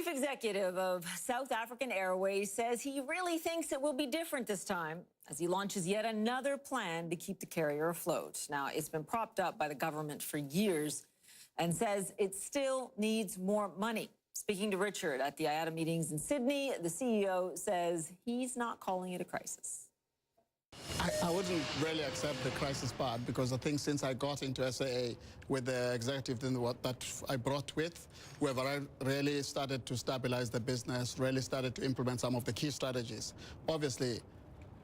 chief executive of South African Airways says he really thinks it will be different this time as he launches yet another plan to keep the carrier afloat. Now, it's been propped up by the government for years and says it still needs more money. Speaking to Richard at the IATA meetings in Sydney, the CEO says he's not calling it a crisis. I wouldn't really accept the crisis part because I think since I got into SAA with the executive that I brought with, we have really started to stabilize the business, really started to implement some of the key strategies. Obviously,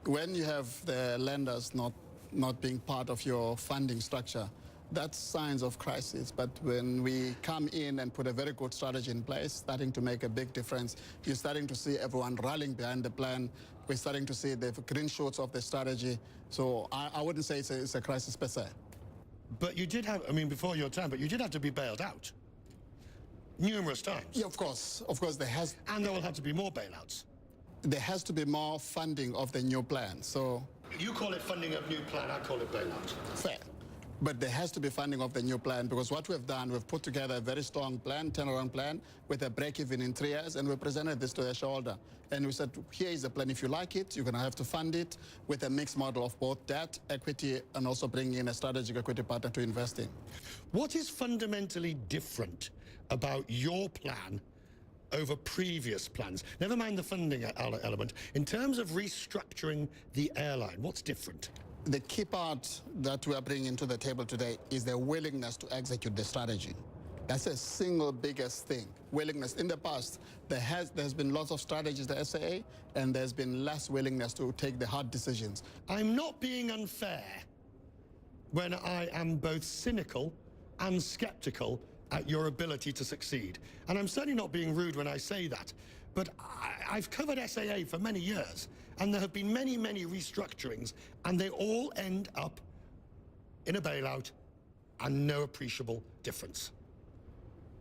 when you have the lenders not being part of your funding structure, that's signs of crisis. But when we come in and put a very good strategy in place, starting to make a big difference, you're starting to see everyone rallying behind the plan. We're starting to see the green shoots of the strategy. So I wouldn't say it's a crisis per se. But you did have, I mean, before your time, but you did have to be bailed out numerous times. Yeah, of course there has. And there will have to be more bailouts. There has to be more funding of the new plan. So you call it funding of new plan, I call it bailout. Fair. But there has to be funding of the new plan because what we've done, we've put together a very strong plan, turnaround plan, with a break-even in 3 years, and we presented this to the shareholder. And we said, here is the plan. If you like it, you're going to have to fund it with a mixed model of both debt, equity, and also bring in a strategic equity partner to invest in. What is fundamentally different about your plan over previous plans? Never mind the funding element. In terms of restructuring the airline, what's different? The key part that we are bringing to the table today is the willingness to execute the strategy. That's the single biggest thing, willingness. In the past, there's been lots of strategies at SAA, and there's been less willingness to take the hard decisions. I'm not being unfair when I am both cynical and skeptical at your ability to succeed. And I'm certainly not being rude when I say that. But I've covered SAA for many years, and there have been many, many restructurings, and they all end up in a bailout and no appreciable difference.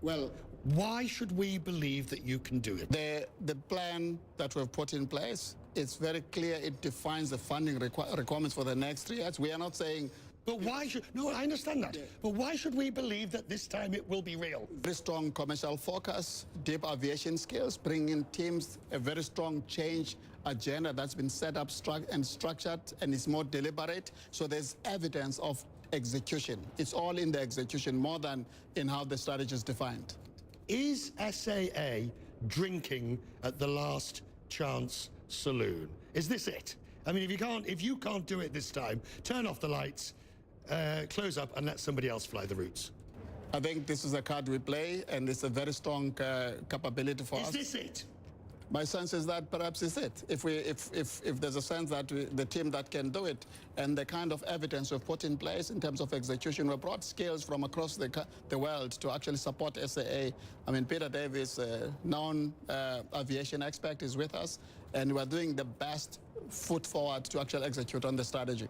Well, why should we believe that you can do it? The plan that we've put in place, it's very clear. It defines the funding requirements for the next 3 years. We are not saying... But why should... No, I understand that. Yeah. But why should we believe that this time it will be real? Very strong commercial focus, deep aviation skills, bring in teams, a very strong change agenda that's been set up and structured, and is more deliberate. So there's evidence of execution. It's all in the execution more than in how the strategy is defined. Is SAA drinking at the last chance saloon? Is this it? I mean, if you can't do it this time, turn off the lights, close up, and let somebody else fly the routes. I think this is a card we play, and it's a very strong capability for us. Is this it? My sense is that perhaps it's it. If there's a sense that the team that can do it, and the kind of evidence we've put in place in terms of execution, we brought skills from across the world to actually support SAA. I mean, Peter Davis, a known aviation expert, is with us, and we're doing the best foot forward to actually execute on the strategy.